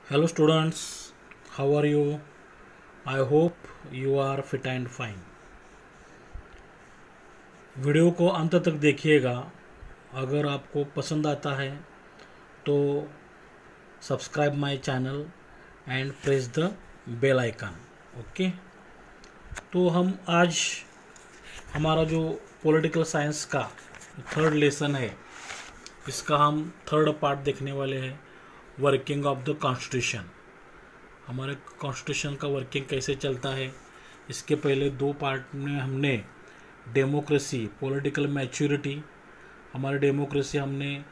Hello students, how are you? I hope you are fit and fine. Video को अंत तक देखिएगा। अगर आपको पसंद आता है तो subscribe my channel and press the bell icon. Okay, तो हम आज हमारा जो पॉलिटिकल साइंस का थर्ड लेसन है, इसका हम थर्ड पार्ट देखने वाले हैं, वर्किंग ऑफ द कॉन्स्टिट्यूशन। हमारे कॉन्स्टिट्यूशन का वर्किंग कैसे चलता है। इसके पहले दो पार्ट में हमने डेमोक्रेसी, पॉलिटिकल मैच्योरिटी, हमारी डेमोक्रेसी हमने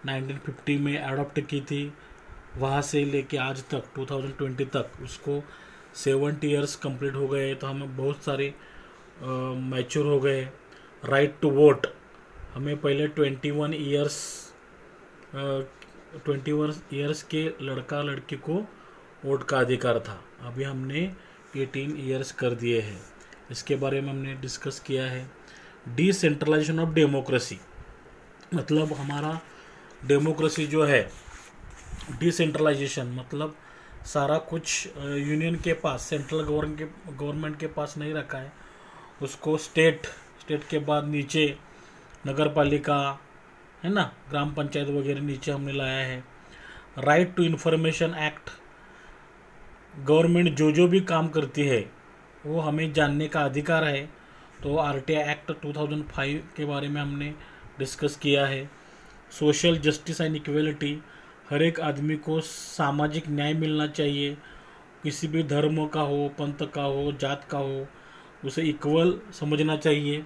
1950 में अडॉप्ट की थी। वहाँ से लेके आज तक 2020 तक उसको 70 ईयर्स कंप्लीट हो गए, तो हमें बहुत सारे मैच्योर हो गए। राइट टू वोट, हमें पहले 21 ईयर्स के लड़का लड़की को वोट का अधिकार था, अभी हमने 18 ईयर्स कर दिए हैं। इसके बारे में हमने डिस्कस किया है। डिसेंट्रलाइजेशन ऑफ डेमोक्रेसी, मतलब हमारा डेमोक्रेसी जो है, डिसेंट्रलाइजेशन मतलब सारा कुछ यूनियन के पास, सेंट्रल गवर्नमेंट के पास नहीं रखा है, उसको स्टेट के बाद नीचे नगर पालिका है ना, ग्राम पंचायत वगैरह नीचे हमने लाया है। Right to information act, government जो भी काम करती है वो हमें जानने का अधिकार है, तो आरटीआई एक्ट 2005 के बारे में हमने डिस्कस किया है। सोशल जस्टिस एंड इक्वलिटी, हर एक आदमी को सामाजिक न्याय मिलना चाहिए, किसी भी धर्म का हो, पंथ का हो, जात का हो, उसे इक्वल समझना चाहिए।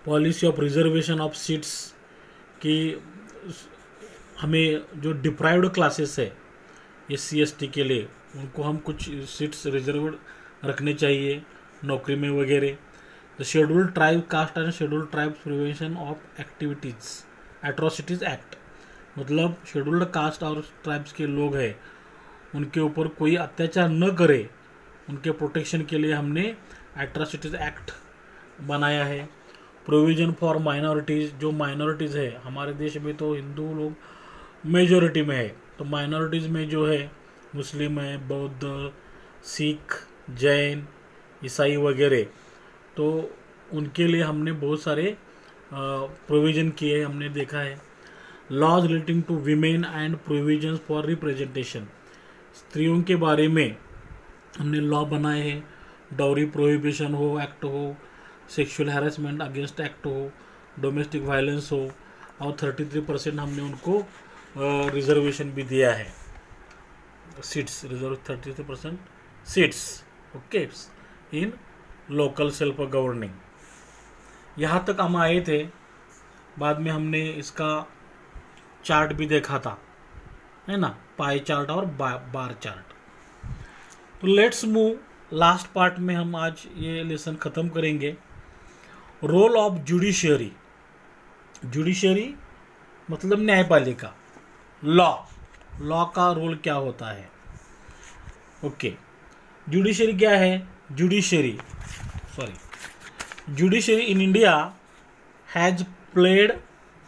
Policy of reservation of seats, कि हमें जो डिप्राइव्ड क्लासेस है SC ST के लिए, उनको हम कुछ सीट्स रिजर्व रखने चाहिए नौकरी में वगैरह। The scheduled tribe caste and scheduled tribe prevention of atrocities act, मतलब शेड्यूल्ड कास्ट और ट्राइब्स के लोग हैं, उनके ऊपर कोई अत्याचार न करे, उनके प्रोटेक्शन के लिए हमने एट्रोसिटीज़ एक्ट बनाया है। प्रोविज़न फॉर माइनॉरिटीज़, जो माइनॉरिटीज़ है हमारे देश में, तो हिंदू लोग मेजॉरिटी में है, तो माइनॉरिटीज़ में जो है मुस्लिम है, बौद्ध, सिख, जैन, ईसाई वगैरह, तो उनके लिए हमने बहुत सारे प्रोविज़न किए, हमने देखा है। Laws relating to women and provisions for representation, स्त्रियों के बारे में हमने लॉ बनाए हैं। डाउरी प्रोहिबिशन हो एक्ट हो, सेक्सुअल हैरेसमेंट अगेंस्ट एक्ट हो, डोमेस्टिक वायलेंस हो, और 33% हमने उनको रिजर्वेशन भी दिया है, seats reserve 33% seats, okay, in local self governing. यहाँ तक हम आए थे। बाद में हमने इसका चार्ट भी देखा था, है ना, पाई चार्ट और बार चार्ट। तो लेट्स मूव, लास्ट पार्ट में हम आज ये लेसन ख़त्म करेंगे। रोल ऑफ जुडिशियरी, जुडिशियरी मतलब न्यायपालिका, लॉ का रोल क्या होता है। ओके, जुडिशियरी क्या है। Judiciary in India has played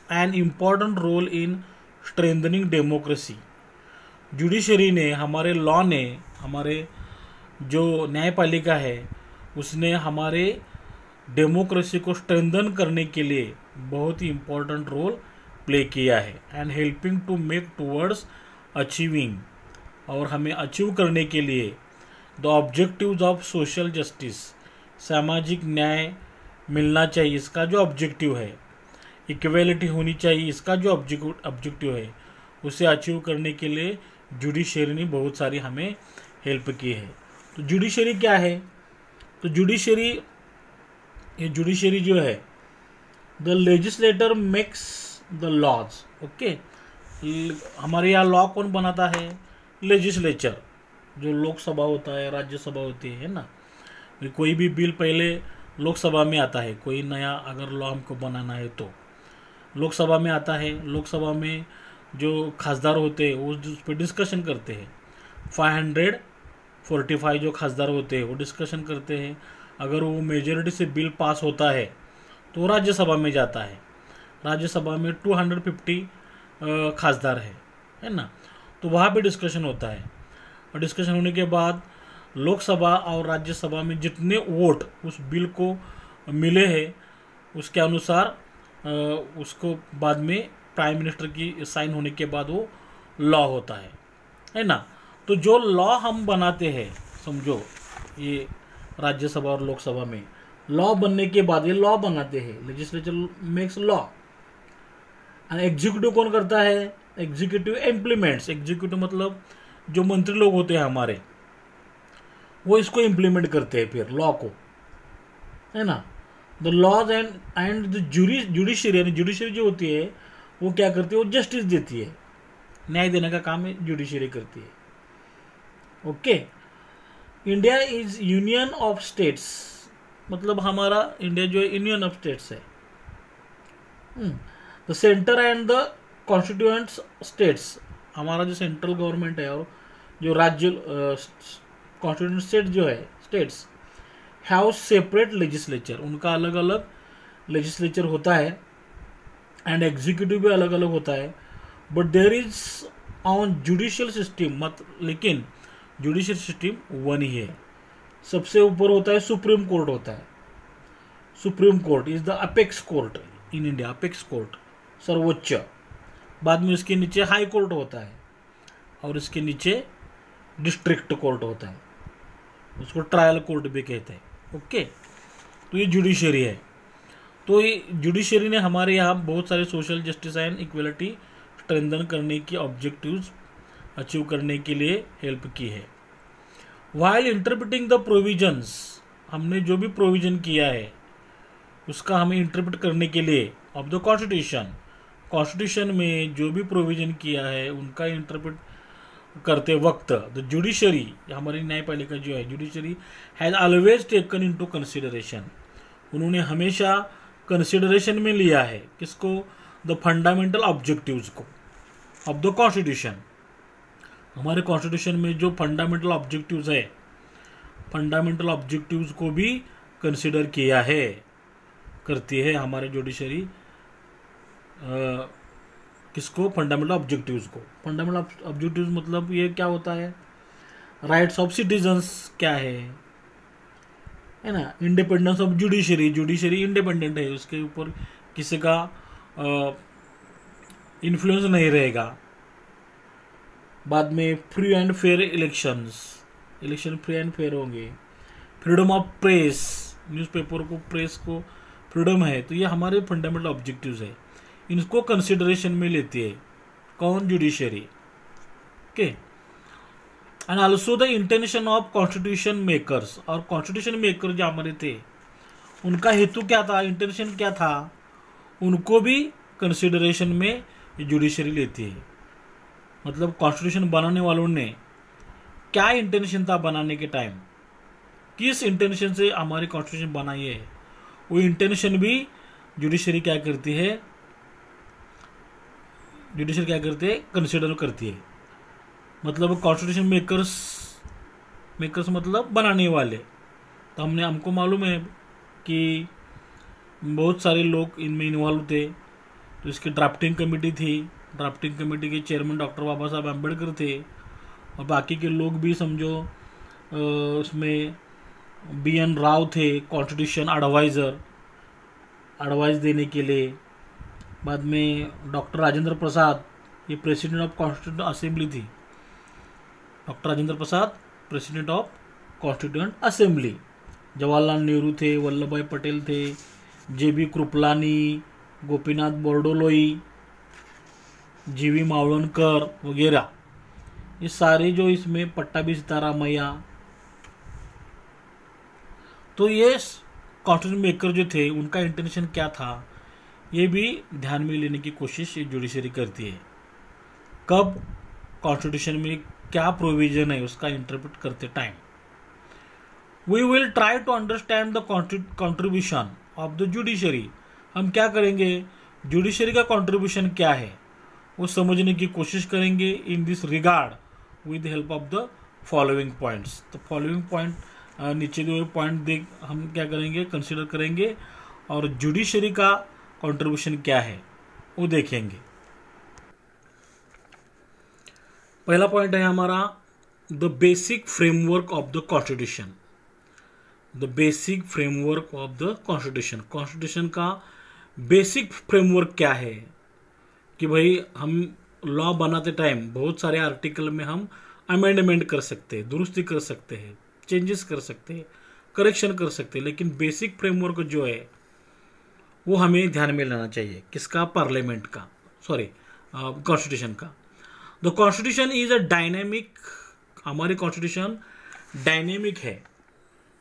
an important role in strengthening democracy. Judiciary ने, हमारे लॉ ने, हमारे जो न्यायपालिका है उसने हमारे डेमोक्रेसी को स्ट्रेंथन करने के लिए बहुत ही इम्पोर्टेंट रोल प्ले किया है, and helping to make towards achieving, और हमें अचीव करने के लिए the objectives of social justice, सामाजिक न्याय मिलना चाहिए, इसका जो ऑब्जेक्टिव है, इक्वेलिटी होनी चाहिए, इसका जो ऑब्जेक्टिव है, उसे अचीव करने के लिए जुडिशरी ने बहुत सारी हमें हेल्प की है। तो जुडिशरी क्या है। तो जुडिशरी जो है, the legislator makes the laws. Okay, हमारे यहाँ लॉ कौन बनाता है। लेजिस्लेचर, जो लोकसभा होता है, राज्यसभा होती है ना, कोई भी बिल पहले लोकसभा में आता है, कोई नया अगर लॉ हमको बनाना है तो लोकसभा में आता है। लोकसभा में जो खासदार होते हैं वो उस पर डिस्कशन करते हैं, 545 जो खासदार होते हैं वो डिस्कशन करते हैं। अगर वो मेजॉरिटी से बिल पास होता है तो राज्यसभा में जाता है। राज्यसभा में 250 खासदार है ना, तो वहाँ पे डिस्कशन होता है, और डिस्कशन होने के बाद लोकसभा और राज्यसभा में जितने वोट उस बिल को मिले हैं उसके अनुसार उसको बाद में प्राइम मिनिस्टर की साइन होने के बाद वो लॉ होता है ना। तो जो लॉ हम बनाते हैं, समझो ये राज्यसभा और लोकसभा में लॉ बनने के बाद ये लॉ बनाते हैं, लेजिस्लेचर मेक्स लॉ। एग्जीक्यूटिव कौन करता है? Executive implements. एग्जीक्यूटिव मतलब जो मंत्री लोग होते हैं हमारे, वो इसको इम्प्लीमेंट करते हैं फिर लॉ को, है ना। The laws and the judiciary, यानी जुडिशरी जो होती है वो क्या करती है? वो जस्टिस देती है, न्याय देने का काम है जुडिशरी करती है। Okay. India is union of states, मतलब हमारा इंडिया जो है यूनियन ऑफ स्टेट्स है। The centre and the constituent states, हमारा जो सेंट्रल गवर्नमेंट है और जो राज्य कॉन्स्टिट्यूएंट स्टेट जो है स्टेट्स हैव सेपरेट लेजिस्लेचर, उनका अलग अलग लेजिस्लेचर होता है, एंड एग्जीक्यूटिव भी अलग अलग होता है। But there is on judicial system, लेकिन जुडिशियल सिस्टम वन ही है। सबसे ऊपर होता है सुप्रीम कोर्ट होता है। Supreme court is the apex court in India, apex court सर्वोच्च। बाद में इसके नीचे हाई कोर्ट होता है और इसके नीचे डिस्ट्रिक्ट कोर्ट होता है, उसको ट्रायल कोर्ट भी कहते हैं। ओके। तो ये जुडिशरी है। तो ये जुडिशरी ने हमारे यहाँ बहुत सारे social justice and equality strengthen करने की ऑब्जेक्टिव्स अचीव करने के लिए हेल्प की है। वाइल इंटरप्रिटिंग द प्रोविजंस, हमने जो भी प्रोविजन किया है उसका हमें इंटरप्रेट करने के लिए ऑफ द कॉन्स्टिट्यूशन, कॉन्स्टिट्यूशन में जो भी प्रोविजन किया है उनका इंटरप्रेट करते वक्त द जुडिशरी, हमारी न्यायपालिका जो है judiciary has always taken into consideration, उन्होंने हमेशा कंसिडरेशन में लिया है किसको? द फंडामेंटल ऑब्जेक्टिव्स को ऑफ द कॉन्स्टिट्यूशन। हमारे कॉन्स्टिट्यूशन में जो फंडामेंटल ऑब्जेक्टिव्स है, फंडामेंटल ऑब्जेक्टिव्स को भी कंसिडर किया है, करती है हमारे जुडिशरी। किसको? फंडामेंटल ऑब्जेक्टिव्स को। फंडामेंटल ऑब्जेक्टिव्स मतलब ये क्या होता है? राइट्स ऑफ सिटीजन्स क्या है ना। Independence of judiciary, judiciary independent है, उसके ऊपर किसी का इन्फ्लुएंस नहीं रहेगा। बाद में free and fair elections, election free and fair होंगे। फ्रीडम ऑफ प्रेस, न्यूज़पेपर को, प्रेस को फ्रीडम है। तो ये हमारे फंडामेंटल ऑब्जेक्टिव्स है, इनको कंसिडरेशन में लेती है कौन? Judiciary. Okay. And also the intention of constitution makers, और कॉन्स्टिट्यूशन मेकर जो हमारे थे उनका हेतु क्या था, इंटेंशन क्या था, उनको भी कंसिडरेशन में जुडिशरी लेती है। मतलब कॉन्स्टिट्यूशन बनाने वालों ने क्या इंटेंशन था बनाने के टाइम, किस इंटेंशन से हमारी कॉन्स्टिट्यूशन बनाई है, वो इंटेंशन भी जुडिशरी क्या करती है? जुडिशरी क्या करती है? कंसिडर करती है। मतलब कॉन्स्टिट्यूशन मेकर्स मतलब बनाने वाले। तो हमको मालूम है कि बहुत सारे लोग इनमें इन्वॉल्व थे। तो इसकी ड्राफ्टिंग कमेटी थी, ड्राफ्टिंग कमेटी के चेयरमैन डॉक्टर बाबा साहब अम्बेडकर थे, और बाकी के लोग भी समझो उसमें BN राव थे, कॉन्स्टिट्यूशन एडवाइस देने के लिए। बाद में डॉक्टर राजेंद्र प्रसाद, ये प्रेसिडेंट ऑफ कॉन्स्टिट्यूंट असेंबली थी। Doctor Rajendra Prasad president of constituent assembly. Jawaharlal Nehru थे, वल्लभ भाई पटेल थे, JB कृपलानी, गोपीनाथ बोरडोलोई, GV मावलनकर वगैरह, ये सारे जो इसमें पट्टाभी सीतारामैया। तो ये कॉन्स्टिट्यूशन मेकर जो थे उनका इंटेंशन क्या था, ये भी ध्यान में लेने की कोशिश ये जुडिशरी करती है। कब? कॉन्स्टिट्यूशन में क्या प्रोविजन है उसका इंटरप्रेट करते time. We will try to understand the contribution of the judiciary, हम क्या करेंगे? जुडिशरी का कंट्रीब्यूशन क्या है वो समझने की कोशिश करेंगे in this regard with help of the following points. तो फॉलोइंग पॉइंट नीचे जो पॉइंट देख हम क्या करेंगे? कंसिडर करेंगे और जुडिशरी का कंट्रीब्यूशन क्या है वो देखेंगे। पहला पॉइंट है हमारा the basic framework of the constitution. The basic framework of the constitution, constitution का बेसिक फ्रेमवर्क क्या है कि भाई हम लॉ बनाते टाइम बहुत सारे आर्टिकल में हम अमेंडमेंट कर सकते हैं, दुरुस्ती कर सकते हैं, चेंजेस कर सकते हैं, करेक्शन कर सकते हैं, लेकिन बेसिक फ्रेमवर्क जो है वो हमें ध्यान में लाना चाहिए। किसका? पार्लियामेंट का, सॉरी कॉन्स्टिट्यूशन का। The constitution is a dynamic, हमारी कॉन्स्टिट्यूशन डायनेमिक है।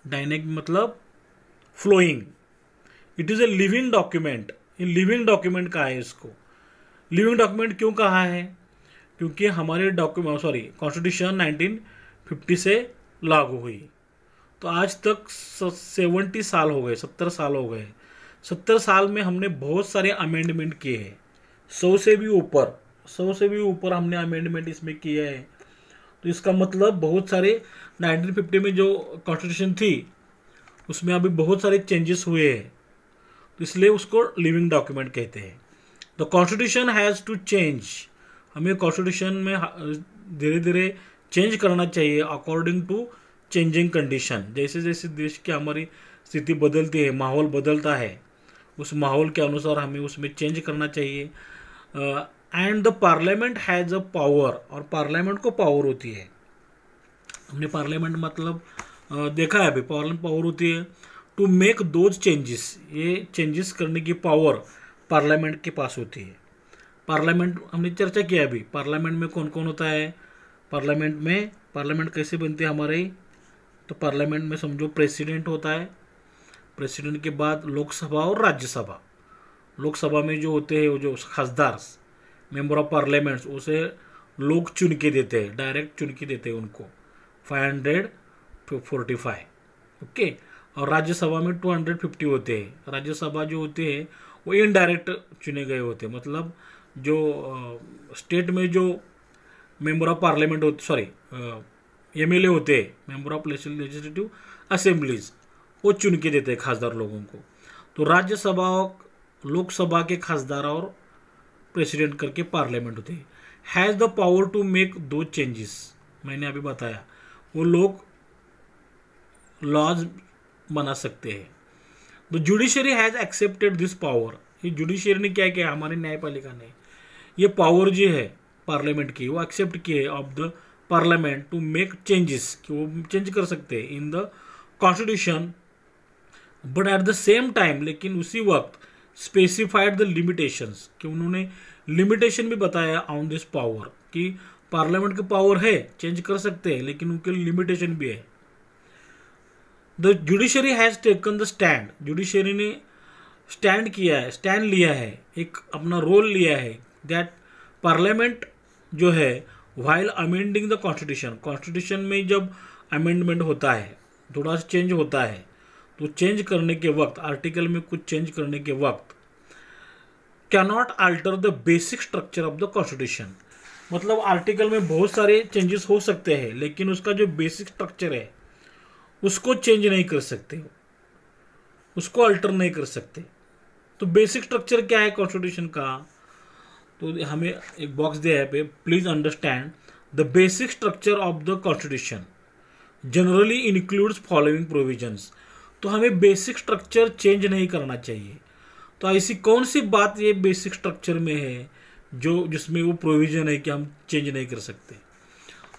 डायनेमिक मतलब flowing. It is a living document. ये लिविंग डॉक्यूमेंट कहा है इसको। लिविंग डॉक्यूमेंट क्यों कहा है? क्योंकि हमारे कॉन्स्टिट्यूशन 1950 से लागू हुई, तो आज तक 70 साल हो गए, 70 साल हो गए। 70 साल में हमने बहुत सारे अमेंडमेंट किए हैं, 100 से भी ऊपर हमने अमेंडमेंट इसमें किए हैं। तो इसका मतलब बहुत सारे 1950 में जो कॉन्स्टिट्यूशन थी उसमें अभी बहुत सारे चेंजेस हुए हैं, तो इसलिए उसको लिविंग डॉक्यूमेंट कहते हैं। The constitution has to change, हमें कॉन्स्टिट्यूशन में धीरे धीरे चेंज करना चाहिए अकॉर्डिंग टू चेंजिंग कंडीशन। जैसे जैसे देश की हमारी स्थिति बदलती है, माहौल बदलता है, उस माहौल के अनुसार हमें उसमें चेंज करना चाहिए। And the parliament has a power, और पार्लियामेंट को पावर होती है। हमने पार्लियामेंट मतलब देखा है अभी, पार्लियामेंट पावर होती है टू मेक दोज चेंजेस, ये चेंजेस करने की पावर पार्लियामेंट के पास होती है। पार्लियामेंट हमने चर्चा किया अभी, पार्लियामेंट में कौन कौन होता है, पार्लियामेंट कैसे बनती है हमारे। तो पार्लियामेंट में समझो प्रेसिडेंट होता है, प्रेसिडेंट के बाद लोकसभा और राज्यसभा। लोकसभा में जो होते हैं वो जो खासदार मेंबर ऑफ पार्लियामेंट्स, उसे लोग चुन के देते हैं, डायरेक्ट चुन के देते हैं उनको 545, ओके। और राज्यसभा में 250 होते हैं। राज्यसभा जो होते हैं वो इनडायरेक्ट चुने गए होते हैं, मतलब जो स्टेट में जो मेंबर ऑफ पार्लियामेंट होते, सॉरी एमएलए होते हैं, मेंबर ऑफ लेजिस्लेटिव असेंबलीज, वो चुन के देते हैं खासदार लोगों को। तो राज्यसभा लोकसभा के खासदार और प्रेसिडेंट करके पार्लियामेंट होते हैं। Has the power to make those changes, मैंने अभी बताया, वो लोग लॉज बना सकते हैं। The judiciary has accepted this power, ये जुडिशरी ने क्या किया, हमारी न्यायपालिका ने ये पावर जो है पार्लियामेंट की वो एक्सेप्ट की है of the parliament to make changes, कि वो चेंज कर सकते हैं in the constitution. But at the same time, लेकिन उसी वक्त स्पेसिफाइड द लिमिटेशंस, कि उन्होंने लिमिटेशन भी बताया ऑन दिस पावर, कि पार्लियामेंट की पावर है चेंज कर सकते हैं, लेकिन उनके लिमिटेशन भी है। The judiciary has taken the stand, judiciary ने स्टैंड किया है, स्टैंड लिया है, एक अपना रोल लिया है, दैट पार्लियामेंट जो है while amending the constitution, constitution में जब अमेंडमेंट होता है, थोड़ा सा चेंज होता है, तो चेंज करने के वक्त, आर्टिकल में कुछ चेंज करने के वक्त cannot alter the basic structure of the constitution, मतलब आर्टिकल में बहुत सारे चेंजेस हो सकते हैं, लेकिन उसका जो बेसिक स्ट्रक्चर है उसको चेंज नहीं कर सकते, उसको अल्टर नहीं कर सकते। तो बेसिक स्ट्रक्चर क्या है कॉन्स्टिट्यूशन का, तो हमें एक बॉक्स दिया है पे, please understand the basic structure of the constitution generally includes following provisions. तो हमें बेसिक स्ट्रक्चर चेंज नहीं करना चाहिए। तो ऐसी कौन सी बात ये बेसिक स्ट्रक्चर में है जो जिसमें वो प्रोविजन है कि हम चेंज नहीं कर सकते।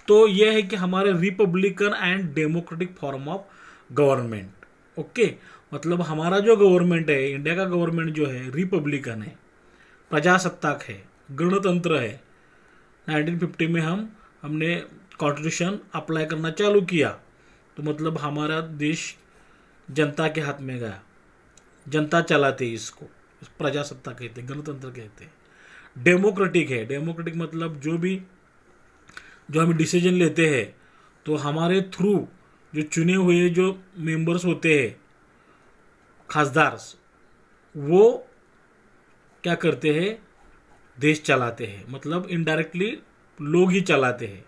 तो यह है कि हमारे Republican and democratic form of government, okay. मतलब हमारा जो गवर्नमेंट है, इंडिया का गवर्नमेंट जो है रिपब्लिकन है, प्रजासत्ताक है, गणतंत्र है। 1950 में हमने कॉन्स्टिट्यूशन अप्लाई करना चालू किया, तो मतलब हमारा देश जनता के हाथ में गया, जनता चलाते इसको, प्रजासत्ता कहते हैं, गणतंत्र कहते हैं। डेमोक्रेटिक है, डेमोक्रेटिक मतलब जो हम डिसीजन लेते हैं तो हमारे थ्रू जो चुने हुए जो मेंबर्स होते हैं, खासदार, वो क्या करते हैं, देश चलाते हैं, मतलब इनडायरेक्टली लोग ही चलाते हैं।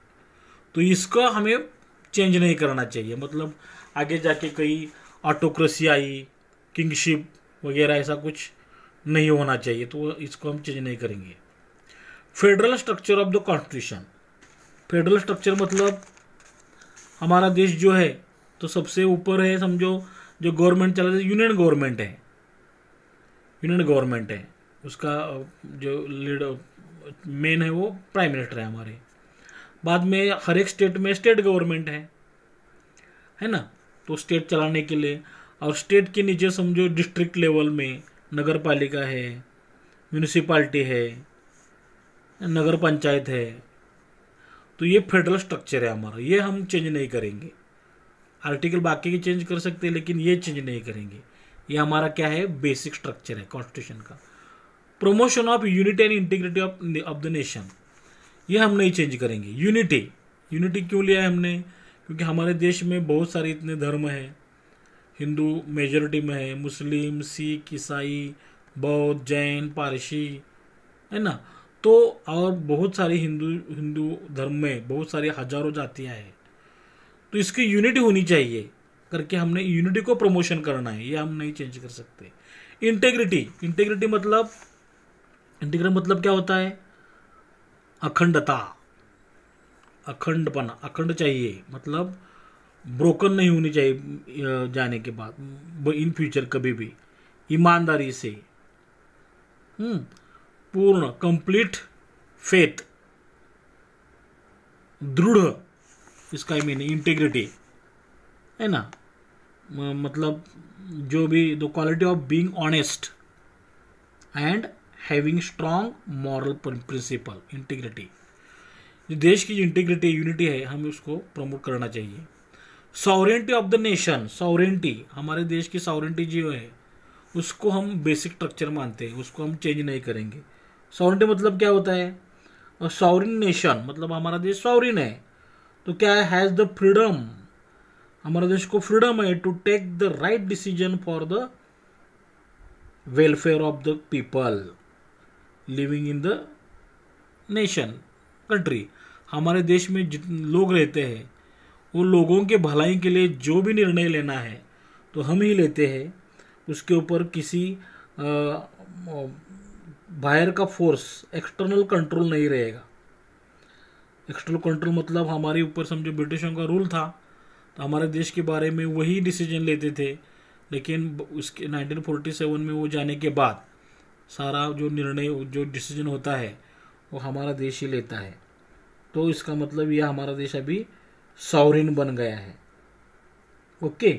तो इसका हमें चेंज नहीं करना चाहिए, मतलब आगे जाके कई ऑटोक्रेसी आई, किंगशिप वगैरह ऐसा कुछ नहीं होना चाहिए, तो इसको हम चेंज नहीं करेंगे। Federal structure of the constitution, federal structure मतलब हमारा देश जो है तो सबसे ऊपर है, समझो जो गवर्नमेंट चला है यूनियन गवर्नमेंट है, यूनियन गवर्नमेंट है, उसका जो लीडर मेन है वो प्राइम मिनिस्टर है हमारे। बाद में हर एक स्टेट में स्टेट गवर्नमेंट है ना, तो स्टेट चलाने के लिए, और स्टेट के नीचे समझो डिस्ट्रिक्ट लेवल में नगर पालिका है, म्यूनिसिपालिटी है, नगर पंचायत है। तो ये फेडरल स्ट्रक्चर है हमारा, ये हम चेंज नहीं करेंगे। आर्टिकल बाकी के चेंज कर सकते हैं लेकिन ये चेंज नहीं करेंगे। ये हमारा क्या है, बेसिक स्ट्रक्चर है कॉन्स्टिट्यूशन का। Promotion of unity and integrity of the nation, ये हम नहीं चेंज करेंगे। यूनिटी, यूनिटी क्यों लिया है हमने, क्योंकि हमारे देश में बहुत सारे इतने धर्म हैं, हिंदू मेजॉरिटी में है, मुस्लिम, सिख, ईसाई, बौद्ध, जैन, पारसी, है ना। तो और बहुत सारी हिंदू धर्म में बहुत सारी हजारों जातियां हैं, तो इसकी यूनिटी होनी चाहिए करके हमने यूनिटी को प्रमोशन करना है, ये हम नहीं चेंज कर सकते। इंटेग्रिटी, इंटेग्रिटी मतलब, इंटीग्रिटी मतलब क्या होता है, अखंडता, अखंडपना, अखंड चाहिए, मतलब ब्रोकन नहीं होनी चाहिए जाने के बाद इन फ्यूचर कभी भी, ईमानदारी से, पूर्ण कंप्लीट फेथ, दृढ़, इसका मीनिंग इंटीग्रिटी है ना। मतलब जो भी the quality of being honest and having strong moral principle, integrity. देश की जो इंटीग्रिटी यूनिटी है हमें उसको प्रमोट करना चाहिए। Sovereignty of the nation, sovereignty, हमारे देश की सॉवरेंटी जो है उसको हम बेसिक स्ट्रक्चर मानते हैं, उसको हम चेंज नहीं करेंगे। सॉवरेंटी मतलब क्या होता है, और सॉवरिन नेशन मतलब हमारा देश सॉवरिन है, तो क्या है, हैज़ द फ्रीडम, हमारे देश को फ्रीडम है to take the right decision for the welfare of the people living in the nation, country. हमारे देश में जितने लोग रहते हैं वो लोगों के भलाई के लिए जो भी निर्णय लेना है तो हम ही लेते हैं, उसके ऊपर किसी बाहर का फोर्स, एक्सटर्नल कंट्रोल नहीं रहेगा। एक्सटर्नल कंट्रोल मतलब हमारे ऊपर समझो ब्रिटिशों का रूल था तो हमारे देश के बारे में वही डिसीजन लेते थे, लेकिन उसके 1947 में वो जाने के बाद सारा जो निर्णय, जो डिसीजन होता है वो हमारा देश ही लेता है। तो इसका मतलब यह हमारा देश अभी सॉवरिन बन गया है। ओके,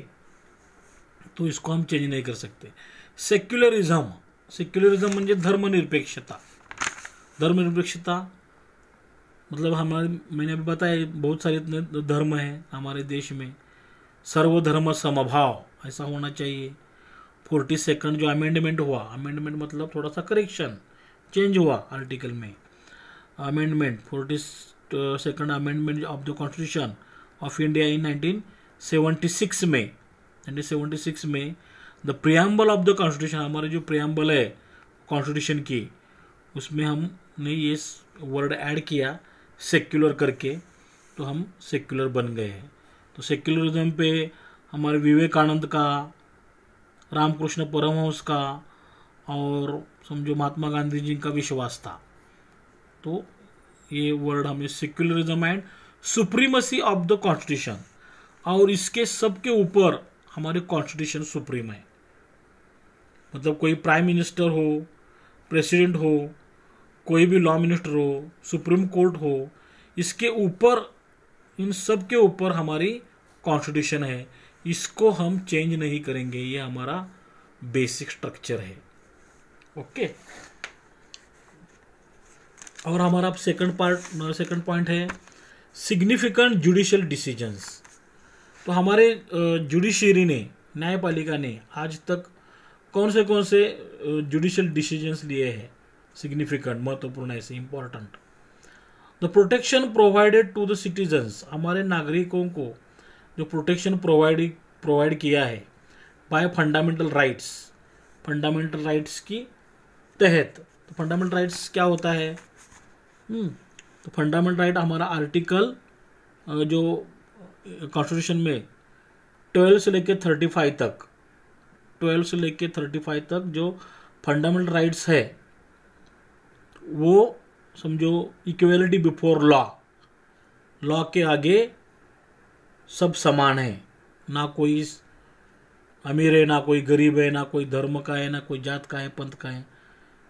तो इसको हम चेंज नहीं कर सकते। सेक्युलरिज्म, सेक्युलरिज्म म्हणजे धर्मनिरपेक्षता। धर्मनिरपेक्षता मतलब हमारे, मैंने अभी बताया बहुत सारे इतने धर्म हैं हमारे देश में, सर्वधर्म समभाव ऐसा होना चाहिए। 42 जो अमेंडमेंट हुआ, अमेंडमेंट मतलब थोड़ा सा करेक्शन, चेंज हुआ आर्टिकल में, amendment 42 amendment of the constitution of India in 1976 में, 1976 में the preamble of the constitution, हमारे जो प्रियम्बल है कॉन्स्टिट्यूशन की, उसमें हमने ये वर्ड ऐड किया सेक्युलर करके, तो हम सेक्युलर बन गए हैं। तो सेक्युलरिज्म पे हमारे विवेकानंद का, रामकृष्ण परमहंस का और समझो महात्मा गांधी जी का विश्वास था। तो ये वर्ड हमें secularism and supremacy of the constitution, और इसके सबके ऊपर हमारे कॉन्स्टिट्यूशन सुप्रीम है। मतलब कोई प्राइम मिनिस्टर हो, प्रेसिडेंट हो, कोई भी लॉ मिनिस्टर हो, सुप्रीम कोर्ट हो, इसके ऊपर, इन सब के ऊपर हमारी कॉन्स्टिट्यूशन है, इसको हम चेंज नहीं करेंगे, ये हमारा बेसिक स्ट्रक्चर है। ओके, और हमारा सेकंड पॉइंट है सिग्निफिकेंट जुडिशियल डिसीजंस। तो हमारे जुडिशरी ने, न्यायपालिका ने आज तक कौन से जुडिशियल डिसीजंस लिए हैं सिग्निफिकेंट, महत्वपूर्ण, ऐसे important. The protection provided to the citizens, हमारे नागरिकों को जो प्रोटेक्शन प्रोवाइड किया है by fundamental rights, fundamental rights की तहत। तो फंडामेंटल राइट्स क्या होता है, तो फंडामेंटल राइट हमारा आर्टिकल जो कॉन्स्टिट्यूशन में 12 से लेकर 35 तक, 12 से लेकर 35 तक जो फंडामेंटल राइट्स है वो समझो इक्वलिटी बिफोर लॉ, लॉ के आगे सब समान है, ना कोई अमीर है, ना कोई गरीब है, ना कोई धर्म का है, ना कोई जात का है, पंथ का है।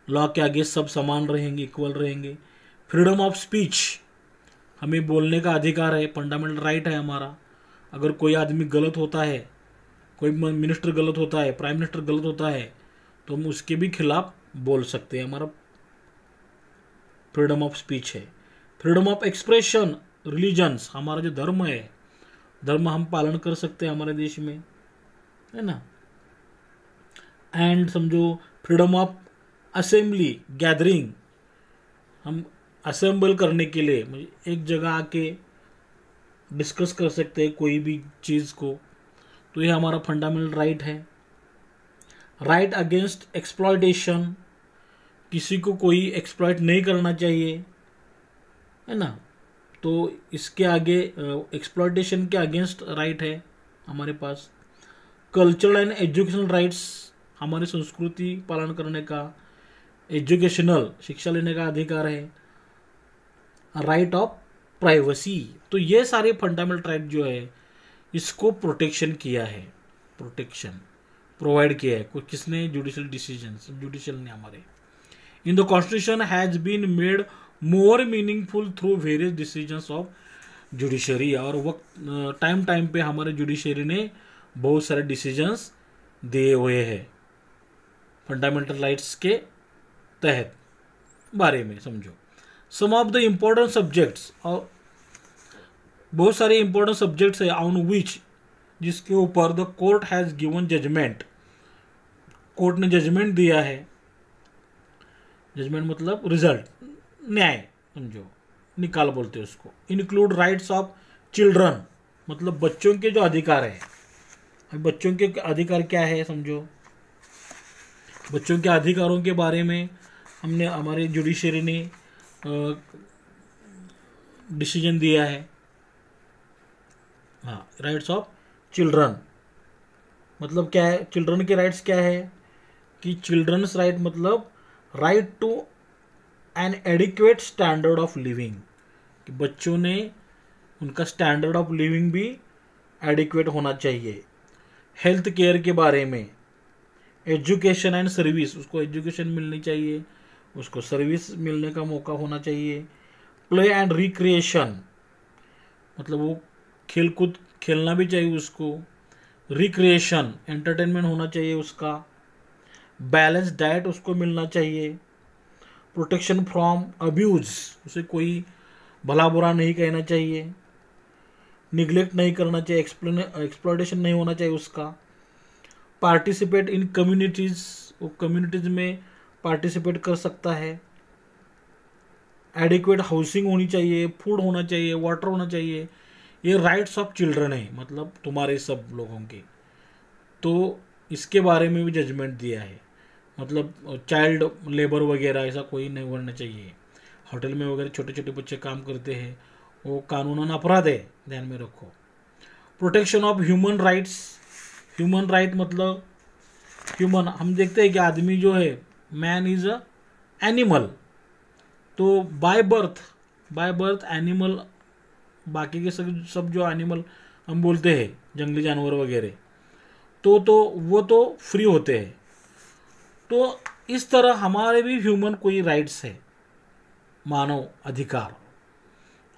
लॉ के आगे सब समान रहेंगे, इक्वल रहेंगे। फ्रीडम ऑफ स्पीच, हमें बोलने का अधिकार है, फंडामेंटल राइट है हमारा। अगर कोई आदमी गलत होता है, कोई मिनिस्टर गलत होता है, प्राइम मिनिस्टर गलत होता है, तो हम उसके भी खिलाफ बोल सकते हैं, हमारा फ्रीडम ऑफ स्पीच है। फ्रीडम ऑफ एक्सप्रेशन, रिलीजन्स, हमारा जो धर्म है, धर्म हम पालन कर सकते हैं हमारे देश में, है ना। एंड समझो फ्रीडम ऑफ असेंबली, गैदरिंग, हम असेंबल करने के लिए एक जगह आके डिस्कस कर सकते हैं कोई भी चीज़ को, तो ये हमारा फंडामेंटल राइट है। राइट अगेंस्ट एक्सप्लॉयटेशन, किसी को कोई एक्सप्लॉयट नहीं करना चाहिए, है ना। तो इसके आगे एक्सप्लॉयटेशन के अगेंस्ट राइट है हमारे पास। कल्चरल एंड एजुकेशनल राइट्स, हमारी संस्कृति पालन करने का, एजुकेशनल, शिक्षा लेने का अधिकार है। राइट ऑफ प्राइवेसी, तो ये सारे फंडामेंटल राइट जो है इसको प्रोटेक्शन किया है, प्रोटेक्शन प्रोवाइड किया है किसने, जुडिशियल डिसीजंस, जुडिशियल ने हमारे। In the constitution has been made more meaningful through various decisions of judiciary, और वक्त टाइम पे हमारे जुडिशरी ने बहुत सारे डिसीजंस दिए हुए हैं फंडामेंटल राइट्स के तहत बारे में समझो। Some of the important subjects, और बहुत सारे इंपॉर्टेंट सब्जेक्ट्स है ऑन विच, जिसके ऊपर the court has given judgment, court ने जजमेंट दिया है। जजमेंट मतलब रिजल्ट, न्याय समझो, निकाल बोलते हैं उसको। इंक्लूड राइट्स ऑफ चिल्ड्रन, मतलब बच्चों के जो अधिकार है। अब बच्चों के अधिकार क्या है समझो, बच्चों के अधिकारों के बारे में हमने, हमारे जुडिशरी ने डिसीजन दिया है। हाँ, राइट्स ऑफ चिल्ड्रन मतलब क्या है, चिल्ड्रन के राइट्स क्या है कि चिल्ड्रंस राइट मतलब right to an adequate standard of living, कि बच्चों ने उनका स्टैंडर्ड ऑफ लिविंग भी एडिक्वेट होना चाहिए। हेल्थ केयर के बारे में, एजुकेशन एंड सर्विस, उसको एजुकेशन मिलनी चाहिए, उसको सर्विस मिलने का मौका होना चाहिए। प्ले एंड रिक्रिएशन, मतलब वो खेल कूद खेलना भी चाहिए उसको। रिक्रिएशन, एंटरटेनमेंट होना चाहिए उसका। बैलेंस डाइट उसको मिलना चाहिए। प्रोटेक्शन फ्रॉम अब्यूज, उसे कोई भला बुरा नहीं कहना चाहिए। निगलेक्ट नहीं करना चाहिए, एक्सप्लॉयटेशन नहीं होना चाहिए उसका। पार्टिसिपेट इन कम्युनिटीज़, वो कम्युनिटीज़ में पार्टिसिपेट कर सकता है। एडिक्वेट हाउसिंग होनी चाहिए, फूड होना चाहिए, वाटर होना चाहिए। ये राइट्स ऑफ चिल्ड्रन है, मतलब तुम्हारे सब लोगों के। तो इसके बारे में भी जजमेंट दिया है, मतलब चाइल्ड लेबर वगैरह ऐसा कोई नहीं होना चाहिए। होटल में वगैरह छोटे छोटे बच्चे काम करते हैं, वो कानूनन अपराध है, ध्यान में रखो। Protection of human rights, human right मतलब ह्यूमन, हम देखते हैं कि आदमी जो है, मैन इज अ एनिमल, तो बाय बर्थ एनिमल, बाकी के सब जो एनिमल हम बोलते हैं जंगली जानवर वगैरह, तो वो तो फ्री होते हैं। तो इस तरह हमारे भी ह्यूमन कोई राइट्स है, मानव अधिकार,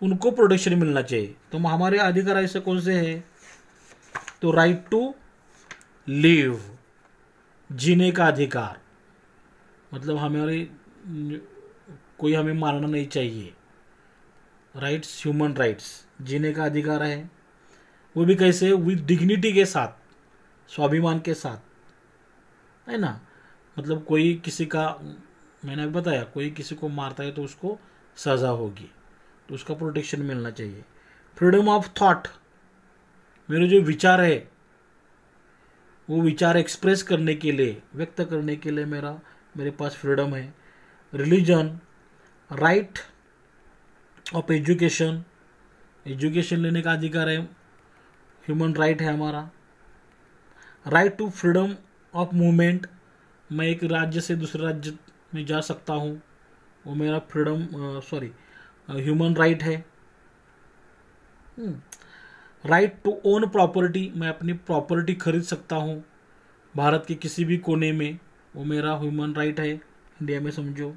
उनको प्रोटेक्शन मिलना चाहिए। तो हमारे अधिकार ऐसे कौन से हैं, तो राइट टू लिव, जीने का अधिकार, मतलब हमारे कोई हमें मारना नहीं चाहिए। राइट्स, ह्यूमन राइट्स, जीने का अधिकार है, वो भी कैसे, विद डिग्निटी के साथ, स्वाभिमान के साथ, है ना। मतलब कोई किसी का, मैंने अभी बताया, कोई किसी को मारता है तो उसको सज़ा होगी, तो उसका प्रोटेक्शन मिलना चाहिए। फ्रीडम ऑफ थॉट, मेरे जो विचार है वो विचार एक्सप्रेस करने के लिए, व्यक्त करने के लिए मेरे पास फ्रीडम है। Religion, right of education, education लेने का अधिकार है, ह्यूमन राइट है हमारा। Right to freedom of movement, मैं एक राज्य से दूसरे राज्य में जा सकता हूँ, वो मेरा ह्यूमन राइट है। राइट टू ओन प्रॉपर्टी, मैं अपनी प्रॉपर्टी खरीद सकता हूँ भारत के किसी भी कोने में, वो मेरा ह्यूमन राइट है इंडिया में समझो।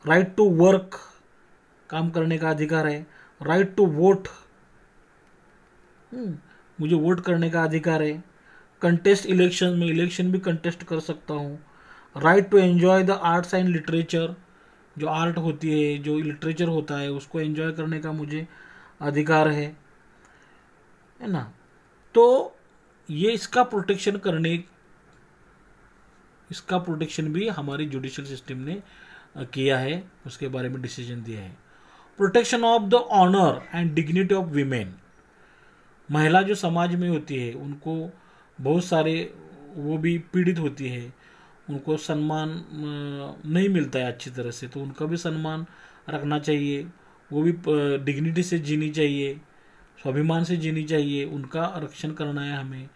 राइट टू वर्क, काम करने का अधिकार है। राइट टू वोट, मुझे वोट करने का अधिकार है। कंटेस्ट इलेक्शन में, इलेक्शन भी कंटेस्ट कर सकता हूँ। Right to enjoy the arts and literature, जो आर्ट होती है, जो लिटरेचर होता है, उसको एंजॉय करने का मुझे अधिकार है ना। तो ये इसका प्रोटेक्शन भी हमारी जुडिशियल सिस्टम ने किया है, उसके बारे में डिसीजन दिया है। Protection of the honour and dignity of women, महिला जो समाज में होती है उनको बहुत सारे, वो भी पीड़ित होती है, उनको सम्मान नहीं मिलता है अच्छी तरह से, तो उनका भी सम्मान रखना चाहिए। वो भी डिग्निटी से जीनी चाहिए, स्वाभिमान से जीनी चाहिए, उनका रक्षण करना है हमें।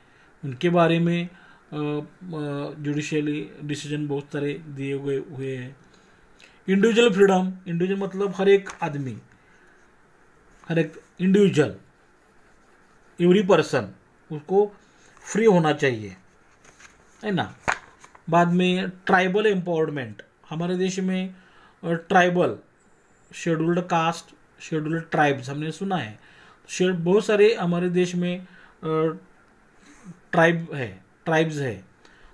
उनके बारे में जुडिशियली डिसीजन बहुत सारे दिए हुए हैं। इंडिविजुअल फ्रीडम, इंडिविजुअल मतलब हर एक आदमी, हर एक इंडिविजुअल, एवरी पर्सन, उसको फ्री होना चाहिए, है ना। बाद में ट्राइबल एम्पावरमेंट, हमारे देश में tribal, scheduled caste, scheduled tribes हमने सुना है। बहुत सारे हमारे देश में ट्राइब्स है,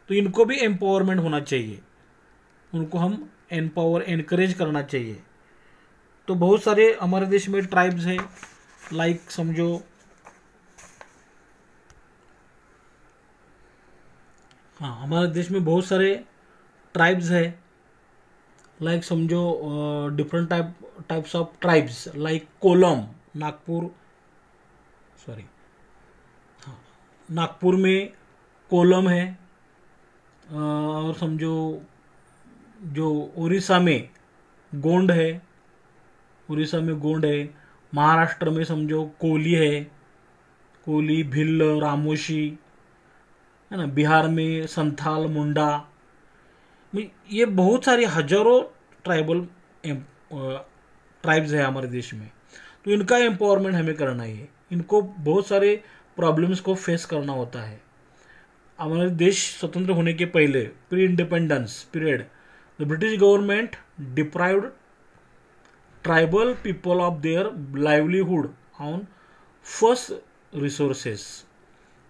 तो इनको भी एम्पावरमेंट होना चाहिए, उनको हम एनकरेज करना चाहिए। तो बहुत सारे हमारे देश में ट्राइब्स है, लाइक समझो हाँ, हमारे देश में बहुत सारे ट्राइब्स है, लाइक समझो different types of tribes, like Kolam, Nagpur में कोलम है। और समझो जो उड़ीसा में गोंड है, महाराष्ट्र में समझो कोली है, कोली, भिल्ल, रामोशी, है ना। बिहार में संथाल, मुंडा, ये बहुत सारी हजारों ट्राइब्स है हमारे देश में। तो इनका एम्पावरमेंट हमें करना है। इनको बहुत सारे प्रॉब्लम्स को फेस करना होता है। हमारे देश स्वतंत्र होने के पहले, pre independence period, the British government deprived tribal people of their livelihood on first resources,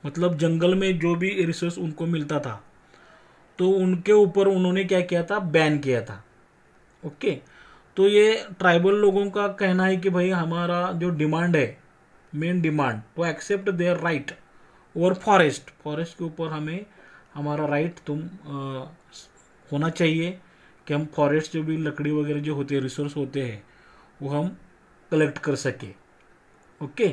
मतलब जंगल में जो भी रिसोर्स उनको मिलता था तो उनके ऊपर उन्होंने क्या किया था, बैन किया था। ओके, तो ये ट्राइबल लोगों का कहना है कि भाई हमारा जो डिमांड है, main demand, to accept their right over forest के ऊपर हमें हमारा राइट होना चाहिए कि हम फॉरेस्ट जो भी लकड़ी वगैरह जो होते हैं, रिसोर्स होते हैं, वो हम कलेक्ट कर सके। ओके,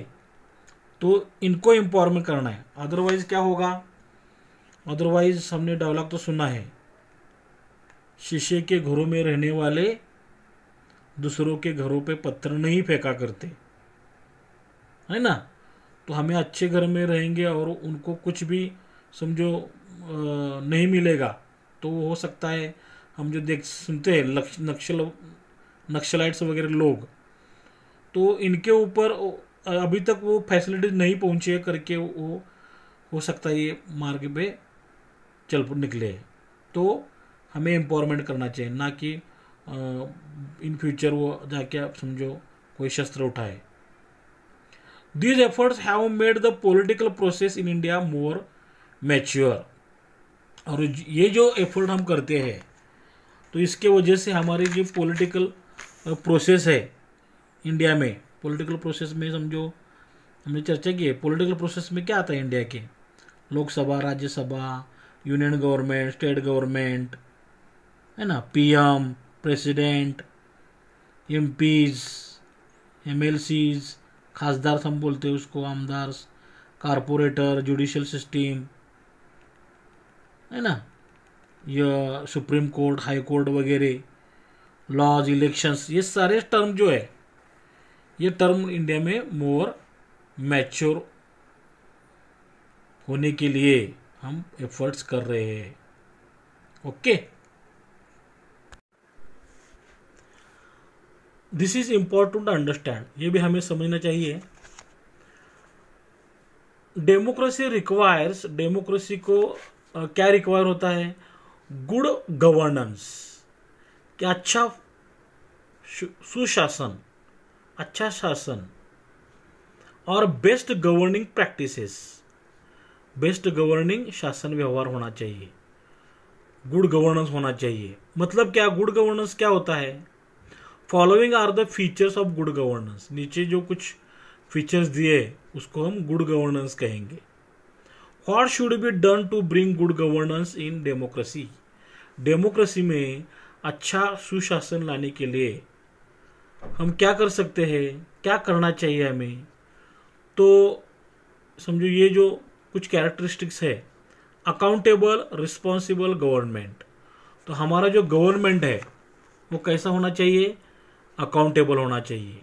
तो इनको एम्पावरमेंट करना है। अदरवाइज क्या होगा, अदरवाइज हमने डायलॉग तो सुना है, शीशे के घरों में रहने वाले दूसरों के घरों पे पत्थर नहीं फेंका करते, है ना। तो हमें अच्छे घर में रहेंगे और उनको कुछ भी समझो नहीं मिलेगा, तो हो सकता है हम जो सुनते हैं नक्सलाइट्स वगैरह लोग, तो इनके ऊपर अभी तक वो फैसिलिटीज नहीं पहुंची है करके वो हो सकता है ये मार्ग पे चल निकले। तो हमें एम्पावरमेंट करना चाहिए, ना कि इन फ्यूचर वो जाके आप समझो कोई शस्त्र उठाए। These efforts have made the political process in India more mature, और ये जो एफर्ट हम करते हैं तो इसके वजह से हमारी जो पॉलिटिकल प्रोसेस है इंडिया में, पॉलिटिकल प्रोसेस में समझो हमने चर्चा की है, पॉलिटिकल प्रोसेस में क्या आता है इंडिया के, Lok Sabha, Rajya Sabha, union government, state government, है ना, पीएम, प्रेसिडेंट, एमपीज, एमएलसीज, खासदार हम बोलते हैं उसको, आमदार, कारपोरेटर, जुडिशियल सिस्टम, है ना, या सुप्रीम कोर्ट, हाई कोर्ट वगैरह, लॉज, इलेक्शंस, ये सारे टर्म जो है, ये टर्म इंडिया में मोर मैच्योर होने के लिए हम एफर्ट्स कर रहे हैं। Okay, this is important to understand, ये भी हमें समझना चाहिए डेमोक्रेसी को क्या रिक्वायर होता है? गुड गवर्नेंस, क्या अच्छा सुशासन, अच्छा शासन, और best governing practices, best governing शासन व्यवहार होना चाहिए, गुड गवर्नेंस होना चाहिए। मतलब क्या, गुड गवर्नेंस क्या होता है? Following are the features of good governance. नीचे जो कुछ फीचर्स दिए उसको हम गुड गवर्नेंस कहेंगे। What should be done to bring good governance in democracy? Democracy में अच्छा सुशासन लाने के लिए हम क्या कर सकते हैं, क्या करना चाहिए हमें? तो समझो ये जो कुछ कैरेक्टरिस्टिक्स है, अकाउंटेबल रिस्पॉन्सिबल गवर्नमेंट। तो हमारा जो गवर्नमेंट है वो कैसा होना चाहिए? अकाउंटेबल होना चाहिए,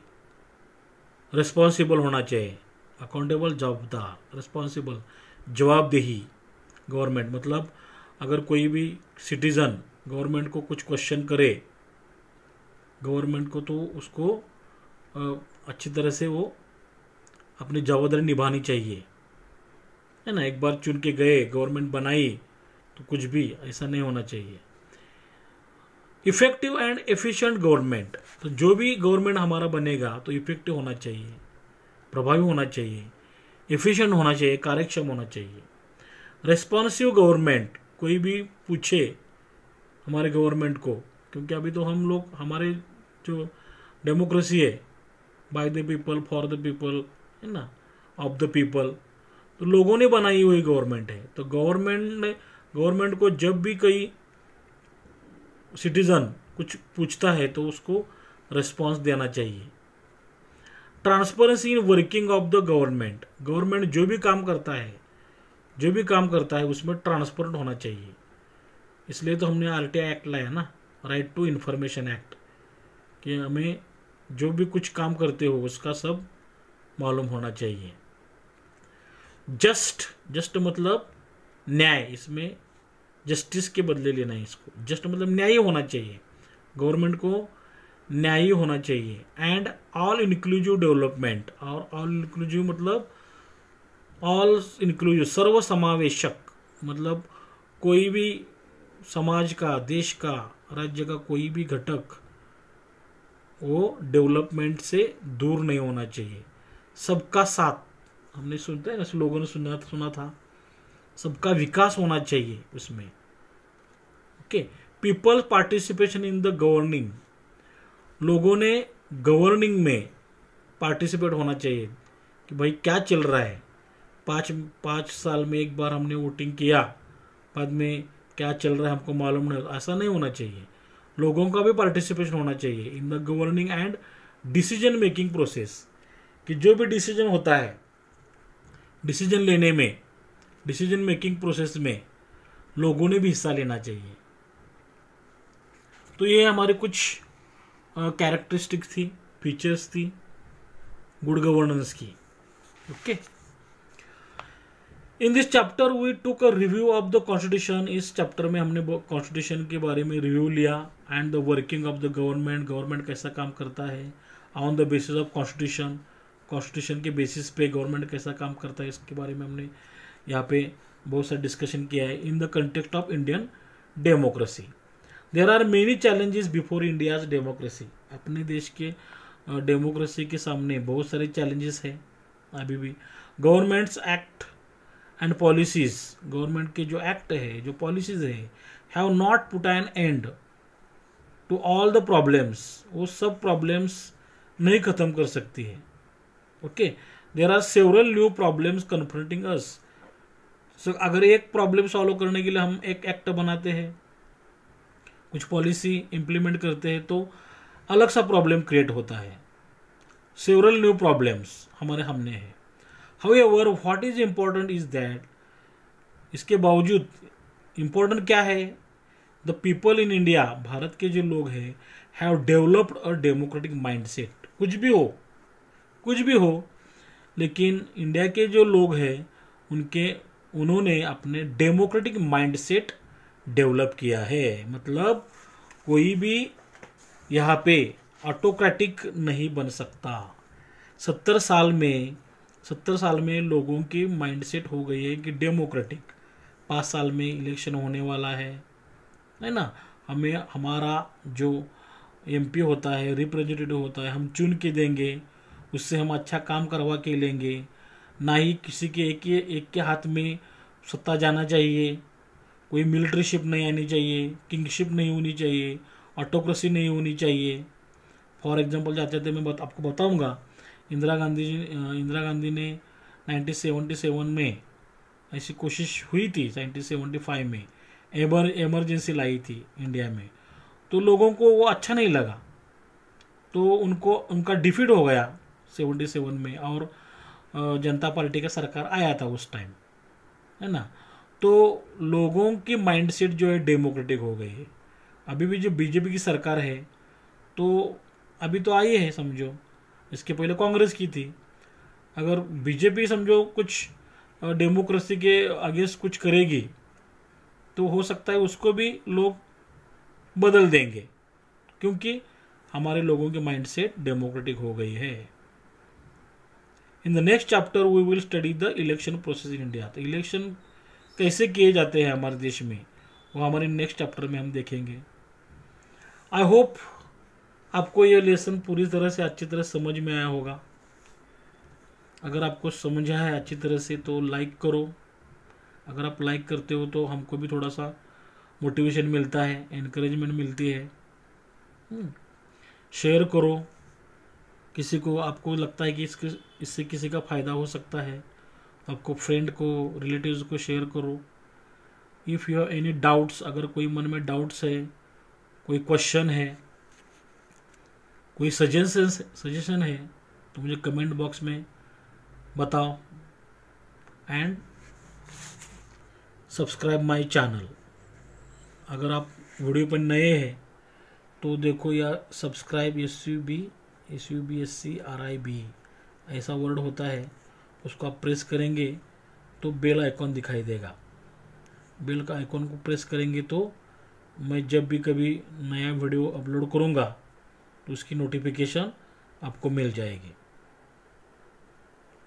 रिस्पॉन्सिबल होना चाहिए। अकाउंटेबल जवाबदार, रिस्पॉन्सिबल जवाबदेही। गवर्नमेंट मतलब अगर कोई भी सिटीजन गवर्नमेंट को कुछ क्वेश्चन करे गवर्नमेंट को, तो उसको अच्छी तरह से वो अपनी जवाबदारी निभानी चाहिए, है ना। एक बार चुन के गए, गवर्नमेंट बनाई, तो कुछ भी ऐसा नहीं होना चाहिए। Effective and efficient government. तो जो भी गवर्नमेंट हमारा बनेगा तो इफेक्टिव होना चाहिए, प्रभावी होना चाहिए, एफिशिएंट होना चाहिए, कार्यक्षम होना चाहिए। रेस्पॉन्सिव गवर्नमेंट, कोई भी पूछे हमारे गवर्नमेंट को, क्योंकि अभी तो हम लोग, हमारे जो डेमोक्रेसी है, by the people for the people, है ना, ऑफ द पीपल, तो लोगों ने बनाई हुई गवर्नमेंट है। तो गवर्नमेंट को जब भी कोई सिटीजन कुछ पूछता है तो उसको रिस्पॉन्स देना चाहिए। Transparency in working of the government. Government जो भी काम करता है उसमें ट्रांसपेरेंट होना चाहिए। इसलिए तो हमने आरटीआई एक्ट लाया ना, राइट टू इंफॉर्मेशन एक्ट, कि हमें जो भी कुछ काम करते हो उसका सब मालूम होना चाहिए। जस्ट मतलब न्याय, इसमें जस्टिस के बदले लेना है इसको। जस्ट मतलब न्यायी होना चाहिए, गवर्नमेंट को न्यायी होना चाहिए। एंड ऑल इंक्लूसिव डेवलपमेंट, और ऑल इंक्लूसिव मतलब ऑल इंक्लूसिव, सर्व समावेशक, मतलब कोई भी समाज का, देश का, राज्य का कोई भी घटक वो डेवलपमेंट से दूर नहीं होना चाहिए। सबका साथ, हमने सुनते हैं ना, लोगों ने सुना था, सबका विकास होना चाहिए उसमें। Okay. People participation in the governing, लोगों ने गवर्निंग में पार्टिसिपेट होना चाहिए कि भाई क्या चल रहा है। 5 साल में एक बार हमने वोटिंग किया, बाद में क्या चल रहा है हमको मालूम नहीं, ऐसा नहीं होना चाहिए। लोगों का भी पार्टिसिपेशन होना चाहिए in the governing and decision making process, कि जो भी डिसीजन होता है, डिसीजन लेने में, डिसीजन मेकिंग प्रोसेस में लोगों ने भी हिस्सा लेना चाहिए। तो ये हमारे कुछ कैरेक्टरिस्टिक्स थी, फीचर्स थी गुड गवर्नेंस की। Okay. In this chapter we took a review of the constitution. इस चैप्टर में हमने कॉन्स्टिट्यूशन के बारे में रिव्यू लिया, and the working of the government, government कैसा काम करता है, on the basis of constitution, constitution के बेसिस पे गवर्नमेंट कैसा काम करता है, इसके बारे में हमने यहाँ पे बहुत सारा डिस्कशन किया है। In the context of Indian democracy, there are many challenges before India's democracy. अपने देश के डेमोक्रेसी के सामने बहुत सारे चैलेंजेस हैं अभी भी। Governments act and policies, government के जो एक्ट है, जो पॉलिसीज है, have not put an end to all the problems, वो सब प्रॉब्लम्स नहीं खत्म कर सकती है। Okay. There are several new problems confronting us. अगर एक प्रॉब्लम सॉल्व करने के लिए हम एक एक्ट बनाते हैं, कुछ पॉलिसी इंप्लीमेंट करते हैं, तो अलग सा प्रॉब्लम क्रिएट होता है। सेवरल न्यू प्रॉब्लम्स हमारे हमने है। However what is important is that, इसके बावजूद इम्पोर्टेंट क्या है, the people in India, Bharat के जो लोग हैं, have developed a democratic mindset. कुछ भी हो, लेकिन इंडिया के जो लोग हैं उन्होंने अपने डेमोक्रेटिक माइंडसेट डेवलप किया है। मतलब कोई भी यहाँ पे ऑटोक्रेटिक नहीं बन सकता। 70 साल में 70 साल में लोगों की माइंडसेट हो गई है कि डेमोक्रेटिक, 5 साल में इलेक्शन होने वाला है ना। हमें हमारा जो एमपी होता है, रिप्रेजेंटेटिव होता है, हम चुन के देंगे, उससे हम अच्छा काम करवा के लेंगे। ना ही किसी के एक के हाथ में सत्ता जाना चाहिए, कोई मिलिट्रीशिप नहीं आनी चाहिए, किंगशिप नहीं होनी चाहिए, ऑटोक्रेसी नहीं होनी चाहिए। फॉर एग्जांपल जाते थे मैं आपको बताऊंगा, इंदिरा गांधी ने 1977 में ऐसी कोशिश हुई थी, 1975 में एमरजेंसी लाई थी इंडिया में, तो लोगों को वो अच्छा नहीं लगा, तो उनका डिफीट हो गया 77 में, और जनता पार्टी का सरकार आया था उस टाइम, है ना। तो लोगों की माइंडसेट जो है डेमोक्रेटिक हो गई है। अभी भी जो बीजेपी की सरकार है, तो अभी तो आई है समझो, इसके पहले कांग्रेस की थी। अगर बीजेपी समझो कुछ डेमोक्रेसी के अगेंस्ट कुछ करेगी, तो हो सकता है उसको भी लोग बदल देंगे, क्योंकि हमारे लोगों की माइंडसेट डेमोक्रेटिक हो गई है। In the next chapter we will study the election process in India. तो इलेक्शन कैसे किए जाते हैं हमारे देश में, वो हमारे नेक्स्ट चैप्टर में हम देखेंगे। आई होप आपको ये लेसन पूरी तरह से अच्छी तरह समझ में आया होगा। अगर आपको समझ आया है अच्छी तरह से तो लाइक करो। अगर आप लाइक करते हो तो हमको भी थोड़ा सा मोटिवेशन मिलता है, एनकरेजमेंट मिलती है। शेयर करो, किसी को आपको लगता है कि इससे किसी का फ़ायदा हो सकता है, तो आपको फ्रेंड को, रिलेटिव्स को शेयर करो। If you have any doubts, अगर कोई मन में डाउट्स है, कोई क्वेश्चन है, कोई सजेशन है, तो मुझे कमेंट बॉक्स में बताओ। And subscribe my channel. अगर आप वीडियो पर नए हैं तो देखो, या सब्सक्राइब SUBSCRIB ऐसा वर्ड होता है, उसको आप प्रेस करेंगे तो बेल आइकॉन दिखाई देगा। बेल का आइकॉन को प्रेस करेंगे तो मैं जब भी कभी नया वीडियो अपलोड करूँगा तो उसकी नोटिफिकेशन आपको मिल जाएगी।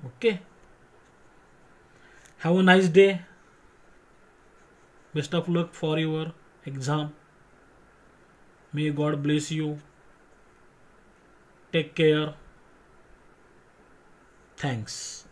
Okay, have a nice day, best of luck for your exam, may God bless you, take care, thanks.